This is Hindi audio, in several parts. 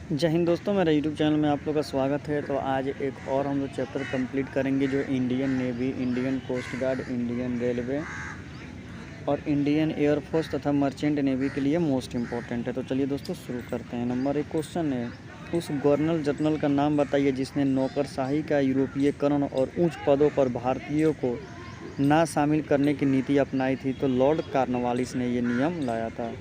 जय हिंद दोस्तों, मेरा यूट्यूब चैनल में आप लोग का स्वागत है। तो आज एक और हम लोग चैप्टर कंप्लीट करेंगे जो Indian navy, Indian coast guard, Indian railway और इंडियन एयरफोर्स तथा मर्चेंट नेवी के लिए मोस्ट इम्पोर्टेंट है। तो चलिए दोस्तों शुरू करते हैं। नंबर 1 क्वेश्चन है, उस गवर्नर जनरल का नाम बताइए जिसने नौकरशाही का यूरोपीयकरण और उच्च पदों पर भारतीयों को ना शामिल करने की नीति अपनाई थी। तो लॉर्ड कॉर्नवालिस ने ये नियम लाया था।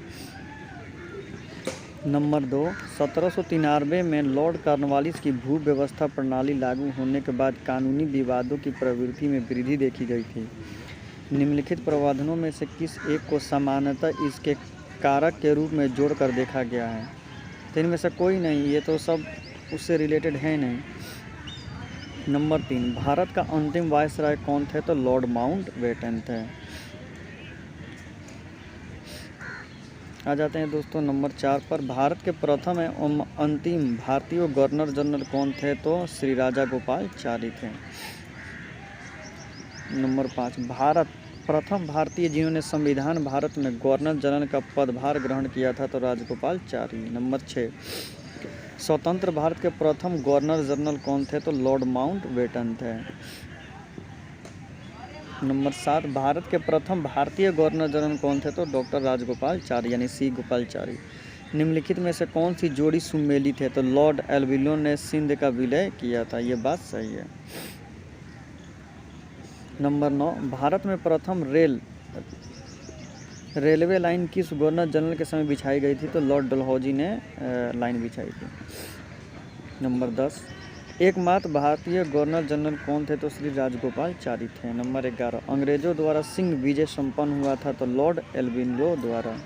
नंबर 2, 1793 में लॉर्ड कॉर्नवालिस की भू व्यवस्था प्रणाली लागू होने के बाद कानूनी विवादों की प्रवृत्ति में वृद्धि देखी गई थी। निम्नलिखित प्रावधानों में से किस एक को सामान्यतः इसके कारक के रूप में जोड़कर देखा गया है? तो इनमें से कोई नहीं, ये तो सब उससे रिलेटेड है नहीं। नंबर 3, भारत का अंतिम वायसराय कौन थे? तो लॉर्ड माउंटबेटन थे। आ जाते हैं दोस्तों नंबर 4 पर, भारत के प्रथम एवं अंतिम भारतीय गवर्नर जनरल कौन थे? तो श्री राजागोपालाचारी थे। नंबर 5, प्रथम भारतीय जिन्होंने संविधान भारत में गवर्नर जनरल का पदभार ग्रहण किया था? तो राजागोपालाचारी। नंबर 6, स्वतंत्र भारत के प्रथम गवर्नर जनरल कौन थे? तो लॉर्ड माउंटबेटन थे। नंबर 7, भारत के प्रथम भारतीय गवर्नर जनरल कौन थे? तो डॉक्टर राजगोपालाचारी यानी सी गोपालाचारी। निम्नलिखित में से कौन सी जोड़ी सुमेलित है? तो लॉर्ड एल्बिनो ने सिंध का विलय किया था। ये बात सही है। नंबर 9, भारत में प्रथम रेलवे लाइन किस गवर्नर जनरल के समय बिछाई गई थी? तो लॉर्ड डलहौजी ने लाइन बिछाई थी। नंबर 10, एकमात्र भारतीय गवर्नर जनरल कौन थे? तो श्री राजगोपालाचारी थे। नंबर 11, अंग्रेजों द्वारा सिंह विजय संपन्न हुआ था? तो लॉर्ड एल्बिनो द्वारा।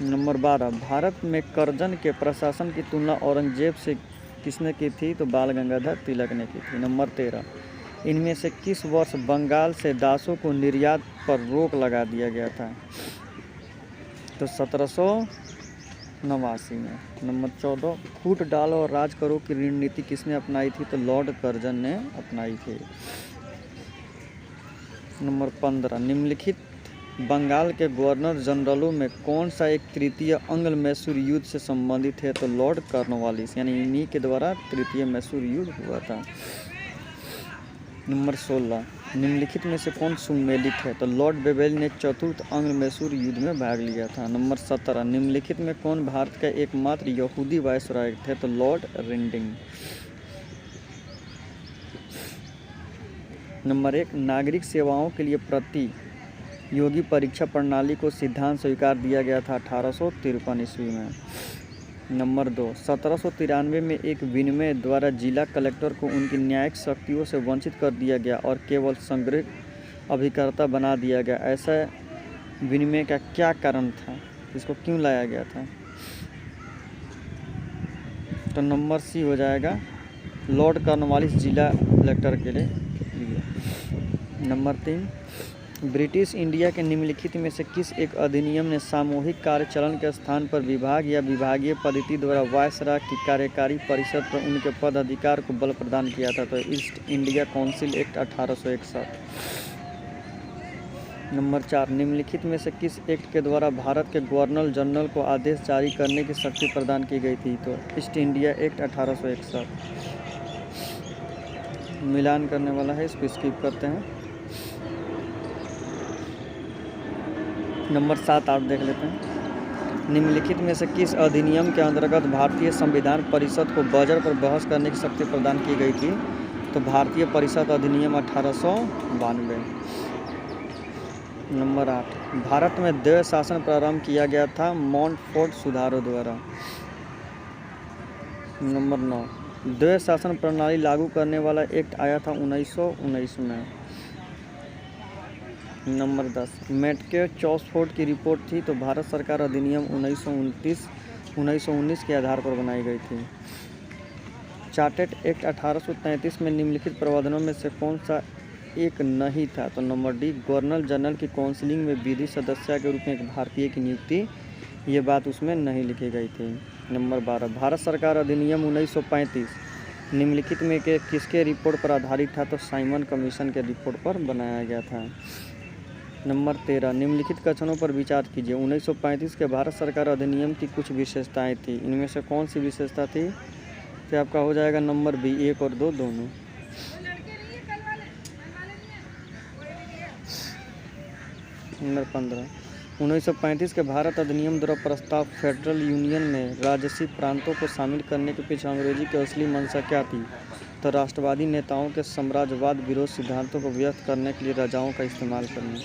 नंबर 12, भारत में करजन के प्रशासन की तुलना औरंगजेब से किसने की थी? तो बाल गंगाधर तिलक ने की थी। नंबर 13, इनमें से किस वर्ष बंगाल से दासों को निर्यात पर रोक लगा दिया गया था? तो 1789 में। नंबर 14, फूट डालो और राज करो की रणनीति किसने अपनाई थी? तो लॉर्ड कर्जन ने अपनाई थी। नंबर 15, निम्नलिखित बंगाल के गवर्नर जनरलों में कौन सा एक तृतीय अंग्ल मैसूर युद्ध से संबंधित है? तो लॉर्ड कॉर्नवालिस यानी इन्हीं के द्वारा तृतीय मैसूर युद्ध हुआ था। नंबर 16, निम्नलिखित में से कौन सुमेलित है? तो लॉर्ड बेवेल ने चतुर्थ अंग्ल मैसूर युद्ध में भाग लिया था। नंबर 17, निम्नलिखित में कौन भारत का एकमात्र यहूदी वायसराय थे? तो लॉर्ड रिंडिंग। नंबर 1, नागरिक सेवाओं के लिए प्रतियोगी परीक्षा प्रणाली को सिद्धांत स्वीकार दिया गया था 1853 ईस्वी में। नंबर 2, 1793 में एक विनिमय द्वारा जिला कलेक्टर को उनकी न्यायिक शक्तियों से वंचित कर दिया गया और केवल संग्रह अभिकर्ता बना दिया गया। ऐसा विनिमय का क्या कारण था? इसको क्यों लाया गया था? तो नंबर सी हो जाएगा, लॉर्ड कॉर्नवालिस जिला कलेक्टर के लिए। नंबर 3, ब्रिटिश इंडिया के निम्नलिखित में से किस एक अधिनियम ने सामूहिक कार्यचलन के स्थान पर विभाग या विभागीय पद्धति द्वारा वायसराय की कार्यकारी परिषद पर उनके पद अधिकार को बल प्रदान किया था? तो east India council act 1861। Number 4, निम्नलिखित में से किस एक्ट के द्वारा भारत के गवर्नर जनरल को आदेश जारी करने की शक्ति प्रदान की गई थी? तो ईस्ट इंडिया एक्ट 1861। मिलान करने वाला है, इसको स्किप करते हैं। नंबर 7 आप देख लेते हैं, निम्नलिखित में से किस अधिनियम के अंतर्गत भारतीय संविधान परिषद को बजट पर बहस करने की शक्ति प्रदान की गई थी? तो भारतीय परिषद अधिनियम 1892। नंबर 8, भारत में द्वैध शासन प्रारंभ किया गया था मॉन्टफोर्ट सुधारों द्वारा। नंबर 9, द्वैध शासन प्रणाली लागू करने वाला एक्ट आया था 1919 में। नंबर 10, मैकके-चॉसफोर्ड की रिपोर्ट थी? तो भारत सरकार अधिनियम 1919 के आधार पर बनाई गई थी। चार्टेड एक्ट 1833 में निम्नलिखित प्रावधानों में से कौन सा एक नहीं था? तो नंबर डी, गवर्नर जनरल की काउंसिलिंग में विधि सदस्य के रूप में एक भारतीय की नियुक्ति, ये बात उसमें नहीं लिखी गई थी। नंबर 12, भारत सरकार अधिनियम 1935 निम्नलिखित में किसके रिपोर्ट पर आधारित था? तो साइमन कमीशन के रिपोर्ट पर बनाया गया था। नंबर 13, निम्नलिखित कथनों पर विचार कीजिए। 1935 के भारत सरकार अधिनियम की कुछ विशेषताएं थी, इनमें से कौन सी विशेषता थी? तो आपका हो जाएगा नंबर बी, 1 और 2 दोनों। नंबर 15, 1935 के भारत अधिनियम द्वारा प्रस्ताव फेडरल यूनियन में राजसी प्रांतों को शामिल करने के पीछे अंग्रेजी की असली मंशा क्या थी? तो राष्ट्रवादी नेताओं के साम्राज्यवाद विरोध सिद्धांतों को व्यक्त करने के लिए राजाओं का इस्तेमाल करना।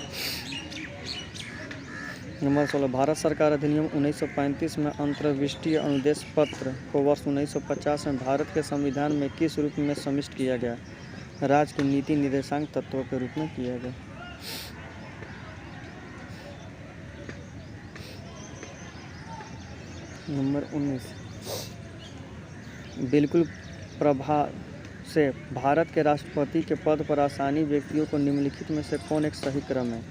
नंबर 16, भारत सरकार अधिनियम 1935 में अंतर्विष्टीय अनुदेश पत्र को वर्ष 1950 में भारत के संविधान में किस रूप में समाविष्ट किया गया? राज्य के नीति निर्देशांक तत्वों के रूप में किया गया। नंबर 19, बिल्कुल प्रभाव से भारत के राष्ट्रपति के पद पर आसानी व्यक्तियों को निम्नलिखित में से कौन एक सही क्रम है?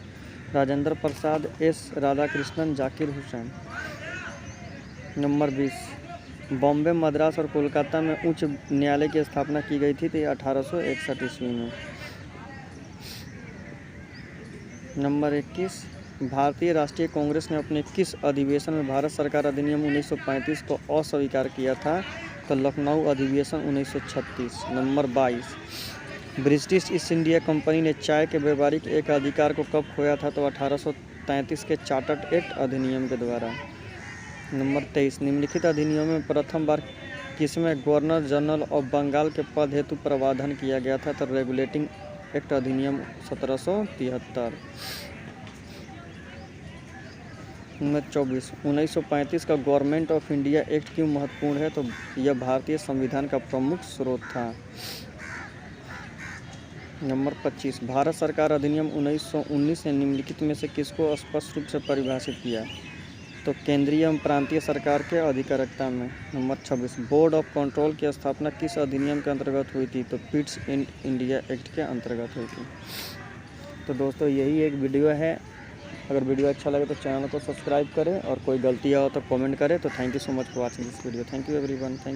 राजेंद्र प्रसाद, एस राधाकृष्णन, जाकिर हुसैन। नंबर 20, बॉम्बे, मद्रास और कोलकाता में उच्च न्यायालय की स्थापना की गई थी, तो ये 1861 ईस्वी में। नंबर 21, भारतीय राष्ट्रीय कांग्रेस ने अपने किस अधिवेशन में भारत सरकार अधिनियम 1935 को अस्वीकार किया था? तो लखनऊ अधिवेशन 1936। Number 22, British east India company ने चाय के व्यापारिक एक अधिकार को कब खोया था? तो 1833 के चार्टर्ड एक्ट अधिनियम के द्वारा। नंबर 23, निम्नलिखित अधिनियम में प्रथम बार किसमें गवर्नर जनरल ऑफ बंगाल के पद हेतु प्रावधान किया गया था? तो रेगुलेटिंग एक्ट अधिनियम 1773। नंबर 24, 1935 का गवर्नमेंट ऑफ इंडिया एक्ट क्यों महत्वपूर्ण है? तो यह भारतीय संविधान का प्रमुख स्रोत था। नंबर 25, भारत सरकार अधिनियम 1919 ने निम्नलिखित में से किसको स्पष्ट रूप से परिभाषित किया? तो केंद्रीय एवं प्रांतीय सरकार के अधिकारिता में। नंबर 26, बोर्ड ऑफ कंट्रोल की स्थापना किस अधिनियम के अंतर्गत हुई थी? तो पिट्स इन इंडिया एक्ट के अंतर्गत हुई थी। तो दोस्तों यही एक वीडियो है। अगर वीडियो अच्छा लगे तो चैनल को सब्सक्राइब करें और कोई गलतियाँ हो तो कमेंट करें। तो thank you so much for watching this video. Thank you everyone. Thank